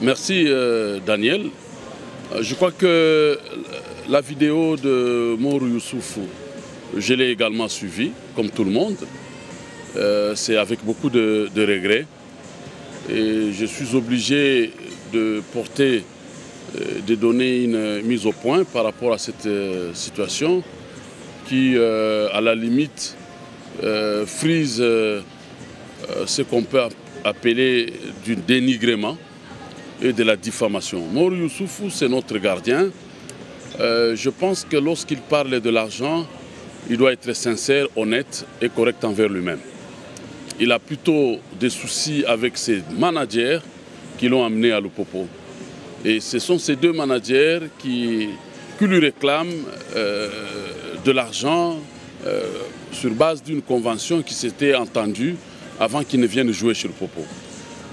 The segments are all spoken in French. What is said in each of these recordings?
Merci Daniel. Je crois que la vidéo de Mourou Youssoufou, je l'ai également suivie, comme tout le monde. C'est avec beaucoup de regrets. Et je suis obligé de donner une mise au point par rapport à cette situation qui, à la limite, frise ce qu'on peut appeler du dénigrement et de la diffamation. Mourou Youssoufou, c'est notre gardien. Je pense que lorsqu'il parle de l'argent, il doit être sincère, honnête et correct envers lui-même. Il a plutôt des soucis avec ses managers qui l'ont amené à Lupopo. Et ce sont ces deux managers qui lui réclament de l'argent sur base d'une convention qui s'était entendue avant qu'il ne vienne jouer chez Lupopo.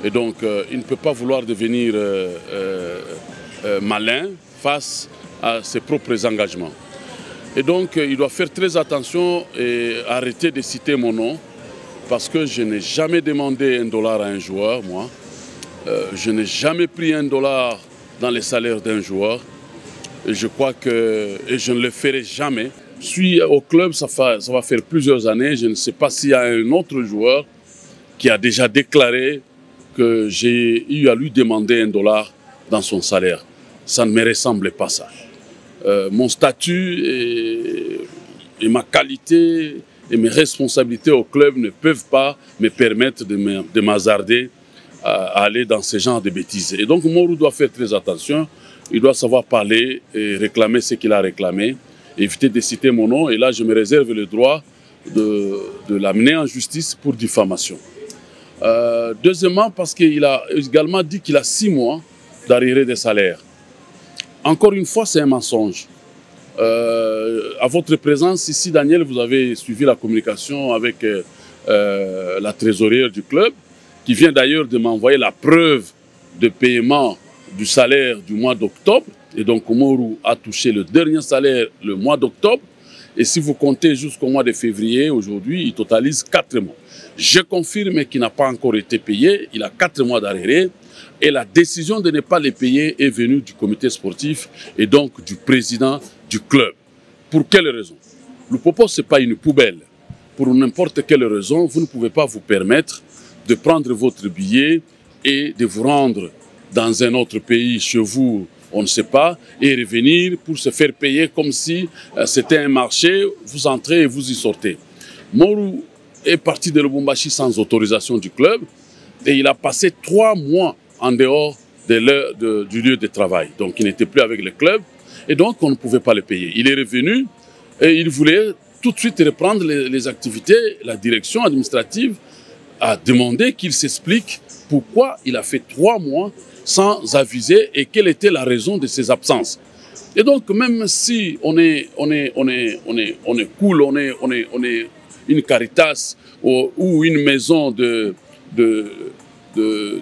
Et donc, il ne peut pas vouloir devenir malin face à ses propres engagements. Et donc, il doit faire très attention et arrêter de citer mon nom, parce que je n'ai jamais demandé $1 à un joueur, moi. Je n'ai jamais pris $1 dans les salaires d'un joueur. Et je crois que je ne le ferai jamais. Je suis au club, ça va faire plusieurs années. Je ne sais pas s'il y a un autre joueur qui a déjà déclaré que j'ai eu à lui demander $1 dans son salaire. Ça ne me ressemble pas ça. Mon statut et ma qualité et mes responsabilités au club ne peuvent pas me permettre de m'hasarder à aller dans ce genre de bêtises. Et donc Mourou doit faire très attention. Il doit savoir parler et réclamer ce qu'il a réclamé, éviter de citer mon nom. Et là, je me réserve le droit de l'amener en justice pour diffamation. Deuxièmement, parce qu'il a également dit qu'il a 6 mois d'arriérés des salaires. Encore une fois, c'est un mensonge. À votre présence ici, Daniel, vous avez suivi la communication avec la trésorière du club, qui vient d'ailleurs de m'envoyer la preuve de paiement du salaire du mois d'octobre. Et donc, Mourou a touché le dernier salaire le mois d'octobre. Et si vous comptez jusqu'au mois de février, aujourd'hui, il totalise 4 mois. Je confirme qu'il n'a pas encore été payé. Il a 4 mois d'arriérés. Et la décision de ne pas les payer est venue du comité sportif et donc du président du club. Pour quelle raison? Lupopo, ce n'est pas une poubelle. Pour n'importe quelle raison, vous ne pouvez pas vous permettre de prendre votre billet et de vous rendre dans un autre pays, chez vous, on ne sait pas, et revenir pour se faire payer comme si c'était un marché, vous entrez et vous y sortez. Mourou est parti de Lubumbashi sans autorisation du club et il a passé 3 mois en dehors du lieu de travail. Donc il n'était plus avec le club et donc on ne pouvait pas le payer. Il est revenu et il voulait tout de suite reprendre les activités. La direction administrative a demandé qu'il s'explique pourquoi il a fait 3 mois sans aviser et quelle était la raison de ses absences. Et donc même si on est cool, on est une Caritas ou une maison de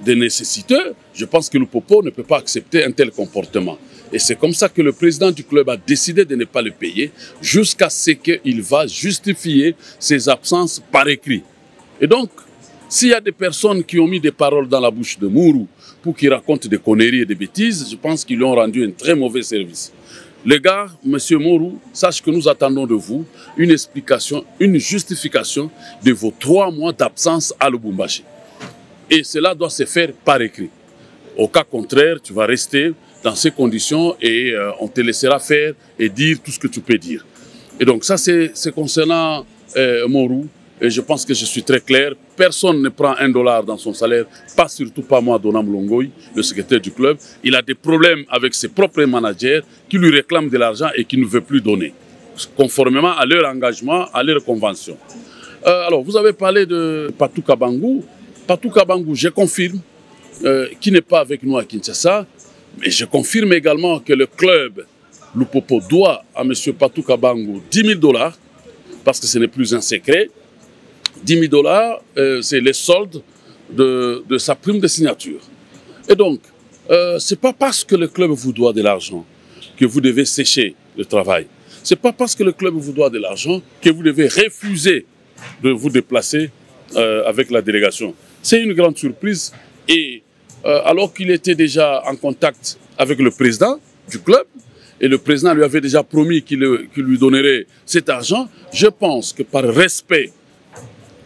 nécessiteux, je pense que Lupopo ne peut pas accepter un tel comportement. Et c'est comme ça que le président du club a décidé de ne pas le payer jusqu'à ce qu'il va justifier ses absences par écrit. Et donc, s'il y a des personnes qui ont mis des paroles dans la bouche de Mourou pour qu'il raconte des conneries et des bêtises, je pense qu'ils lui ont rendu un très mauvais service. Les gars, monsieur Mourou, sache que nous attendons de vous une explication, une justification de vos 3 mois d'absence à Lubumbashi. Et cela doit se faire par écrit. Au cas contraire, tu vas rester dans ces conditions et on te laissera faire et dire tout ce que tu peux dire. Et donc ça, c'est concernant Mourou. Et je pense que je suis très clair. Personne ne prend $1 dans son salaire, pas surtout pas moi, Donam Longoy, le secrétaire du club. Il a des problèmes avec ses propres managers qui lui réclament de l'argent et qui ne veut plus donner, conformément à leur engagement, à leur convention. Alors, vous avez parlé de Patou Kabangou. Patou Kabangou, je confirme, qui n'est pas avec nous à Kinshasa, mais je confirme également que le club Lupopo doit à M. Patou Kabangou $10 000, parce que ce n'est plus un secret. $10 000, c'est les soldes de sa prime de signature. Et donc, ce n'est pas parce que le club vous doit de l'argent que vous devez sécher le travail. Ce n'est pas parce que le club vous doit de l'argent que vous devez refuser de vous déplacer avec la délégation. C'est une grande surprise et alors qu'il était déjà en contact avec le président du club, et le président lui avait déjà promis qu'il lui donnerait cet argent, je pense que par respect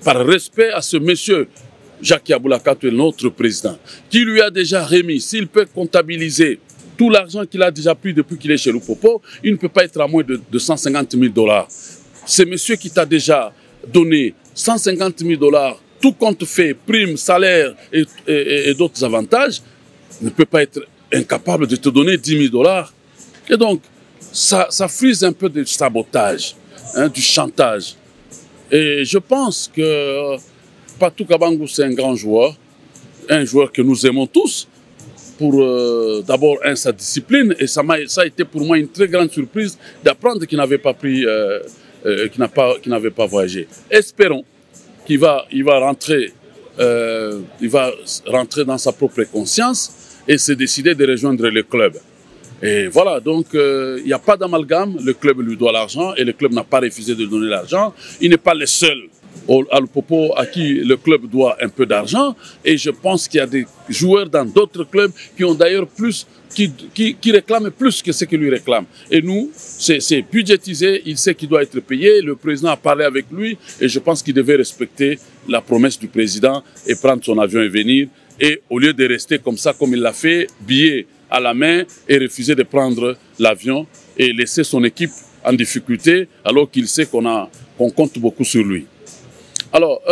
à ce monsieur, Jacques Yaboulakatou, notre président, qui lui a déjà remis, s'il peut comptabiliser tout l'argent qu'il a déjà pris depuis qu'il est chez Lupopo, il ne peut pas être à moins de 150 000 $. C'est monsieur qui t'a déjà donné 150 000 $, tout compte fait, primes, salaires et d'autres avantages, ne peut pas être incapable de te donner 10 000 $. Et donc, ça frise un peu du sabotage, hein, du chantage. Et je pense que Patou Kabangou, c'est un grand joueur, un joueur que nous aimons tous, pour d'abord sa discipline, et ça a été pour moi une très grande surprise d'apprendre qu'il n'avait pas pris, qu'il n'avait pas voyagé. Espérons qu'il va rentrer dans sa propre conscience et se décider de rejoindre le club. Et voilà, donc il n'y a pas d'amalgame, le club lui doit l'argent et le club n'a pas refusé de donner l'argent. Il n'est pas le seul à Lupopo à qui le club doit un peu d'argent, et je pense qu'il y a des joueurs dans d'autres clubs qui ont d'ailleurs plus, qui réclament plus que ce qu'ils lui réclament. Et nous, c'est budgétisé, il sait qu'il doit être payé, le président a parlé avec lui et je pense qu'il devait respecter la promesse du président et prendre son avion et venir, et au lieu de rester comme ça, comme il l'a fait, billet à la main, et refuser de prendre l'avion et laisser son équipe en difficulté alors qu'il sait qu'on compte beaucoup sur lui. Alors,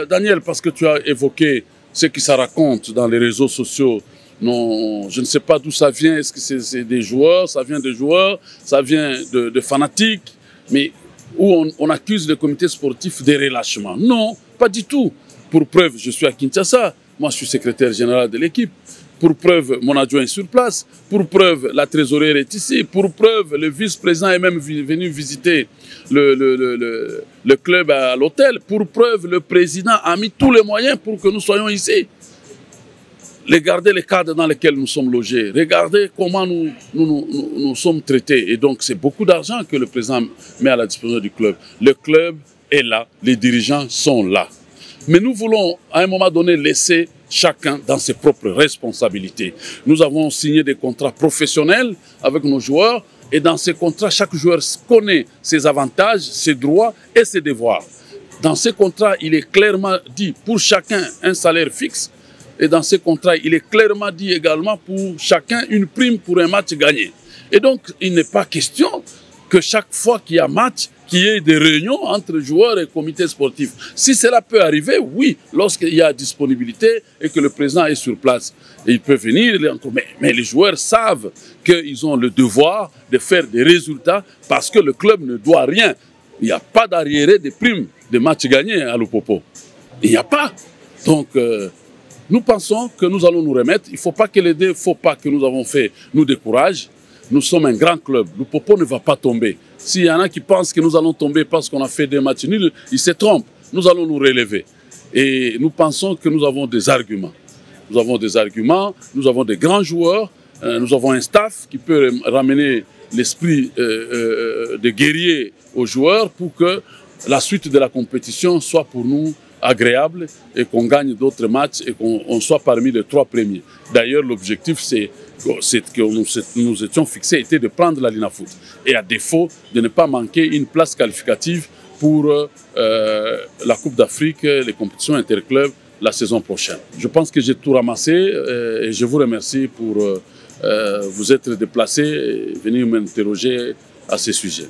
Daniel, parce que tu as évoqué ce qui se raconte dans les réseaux sociaux, non, je ne sais pas d'où ça vient, est-ce que c'est des joueurs, ça vient des joueurs, ça vient de fanatiques, mais où on accuse le comité sportif de relâchement. Non, pas du tout. Pour preuve, je suis à Kinshasa, moi je suis secrétaire général de l'équipe. Pour preuve, mon adjoint est sur place. Pour preuve, la trésorière est ici. Pour preuve, le vice-président est même venu visiter le club à l'hôtel. Pour preuve, le président a mis tous les moyens pour que nous soyons ici. Regardez les cadres dans lesquels nous sommes logés. Regardez comment nous sommes traités. Et donc, c'est beaucoup d'argent que le président met à la disposition du club. Le club est là. Les dirigeants sont là. Mais nous voulons, à un moment donné, laisser chacun dans ses propres responsabilités. Nous avons signé des contrats professionnels avec nos joueurs, et dans ces contrats, chaque joueur connaît ses avantages, ses droits et ses devoirs. Dans ces contrats, il est clairement dit pour chacun un salaire fixe, et dans ces contrats, il est clairement dit également pour chacun une prime pour un match gagné. Et donc, il n'est pas question que chaque fois qu'il y a match, qu'il y ait des réunions entre joueurs et comités sportifs. Si cela peut arriver, oui, lorsqu'il y a disponibilité et que le président est sur place, il peut venir, mais les joueurs savent qu'ils ont le devoir de faire des résultats parce que le club ne doit rien. Il n'y a pas d'arriéré de primes de matchs gagnés à Lupopo. Il n'y a pas. Donc, nous pensons que nous allons nous remettre. Il ne faut pas que les deux faux pas que nous avons fait nous découragent. Nous sommes un grand club. Lupopo ne va pas tomber. S'il y en a qui pensent que nous allons tomber parce qu'on a fait des matchs nuls, ils se trompent. Nous allons nous relever. Et nous pensons que nous avons des arguments. Nous avons des arguments, nous avons des grands joueurs, nous avons un staff qui peut ramener l'esprit de guerrier aux joueurs pour que la suite de la compétition soit pour nous agréable et qu'on gagne d'autres matchs et qu'on soit parmi les 3 premiers. D'ailleurs, l'objectif, c'est que nous étions fixés, était de prendre la Linafoot. Et à défaut, de ne pas manquer une place qualificative pour la Coupe d'Afrique, les compétitions interclubs la saison prochaine. Je pense que j'ai tout ramassé et je vous remercie pour vous être déplacé et venir m'interroger à ce sujet.